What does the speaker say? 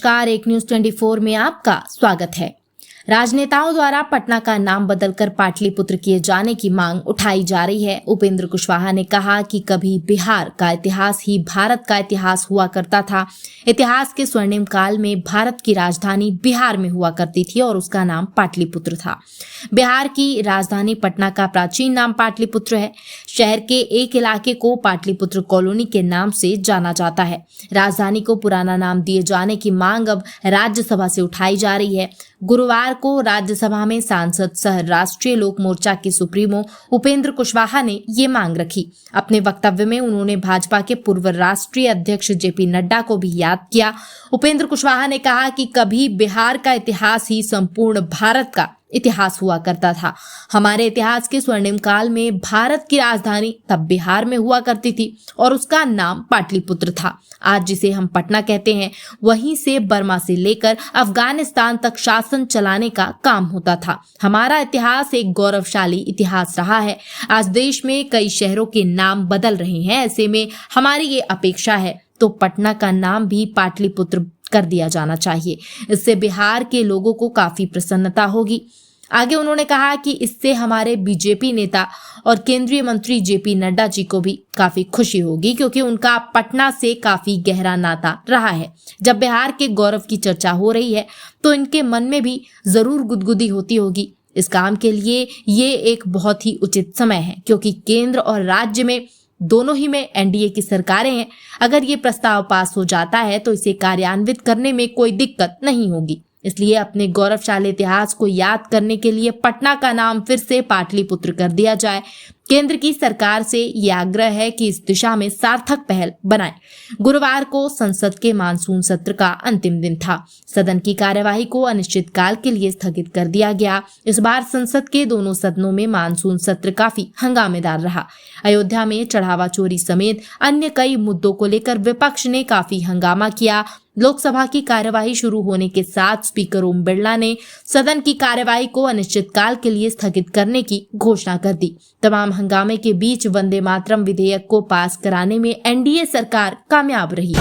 नमस्कार, एक न्यूज 24 में आपका स्वागत है। राजनेताओं द्वारा पटना का नाम बदलकर पाटलिपुत्र किए जाने की मांग उठाई जा रही है। उपेंद्र कुशवाहा ने कहा कि कभी बिहार का इतिहास ही भारत का इतिहास हुआ करता था। इतिहास के स्वर्णिम काल में भारत की राजधानी बिहार में हुआ करती थी और उसका नाम पाटलिपुत्र था। बिहार की राजधानी पटना का प्राचीन नाम पाटलिपुत्र है। शहर के एक इलाके को पाटलिपुत्र कॉलोनी के नाम से जाना जाता है। राजधानी को पुराना नाम दिए जाने की मांग अब राज्यसभा से उठाई जा रही है। गुरुवार को राज्यसभा में सांसद सह राष्ट्रीय लोक मोर्चा के सुप्रीमो उपेंद्र कुशवाहा ने ये मांग रखी। अपने वक्तव्य में उन्होंने भाजपा के पूर्व राष्ट्रीय अध्यक्ष जेपी नड्डा को भी याद किया। उपेंद्र कुशवाहा ने कहा कि कभी बिहार का इतिहास ही संपूर्ण भारत का इतिहास हुआ करता था। हमारे इतिहास के स्वर्णिम काल में भारत की राजधानी तब बिहार में हुआ करती थी और उसका नाम पाटलिपुत्र था। आज जिसे हम पटना कहते हैं, वहीं से बर्मा से लेकर अफगानिस्तान तक शासन चलाने का काम होता था। हमारा इतिहास एक गौरवशाली इतिहास रहा है। आज देश में कई शहरों के नाम बदल रहे हैं। ऐसे में हमारी ये अपेक्षा है तो पटना का नाम भी पाटलिपुत्र कर दिया जाना चाहिए। इससे बिहार के लोगों को काफी प्रसन्नता होगी। आगे उन्होंने कहा कि इससे हमारे बीजेपी नेता और केंद्रीय मंत्री जेपी नड्डा जी को भी काफी खुशी होगी, क्योंकि उनका पटना से काफी गहरा नाता रहा है। जब बिहार के गौरव की चर्चा हो रही है तो इनके मन में भी जरूर गुदगुदी होती होगी। इस काम के लिए ये एक बहुत ही उचित समय है, क्योंकि केंद्र और राज्य में दोनों ही में एनडीए की सरकारें हैं। अगर ये प्रस्ताव पास हो जाता है तो इसे कार्यान्वित करने में कोई दिक्कत नहीं होगी। इसलिए अपने गौरवशाली इतिहास को याद करने के लिए पटना का नाम फिर से पाटलिपुत्र कर दिया जाए। केंद्र की सरकार से ये आग्रह है कि इस दिशा में सार्थक पहल बनाएं। गुरुवार को संसद के मानसून सत्र का अंतिम दिन था। सदन की कार्यवाही को अनिश्चितकाल के लिए स्थगित कर दिया गया। इस बार संसद के दोनों सदनों में मानसून सत्र काफी हंगामेदार रहा। अयोध्या में चढ़ावा चोरी समेत अन्य कई मुद्दों को लेकर विपक्ष ने काफी हंगामा किया। लोकसभा की कार्यवाही शुरू होने के साथ स्पीकर ओम बिरला ने सदन की कार्यवाही को अनिश्चितकाल के लिए स्थगित करने की घोषणा कर दी। तमाम हंगामे के बीच वंदे मातरम विधेयक को पास कराने में एनडीए सरकार कामयाब रही।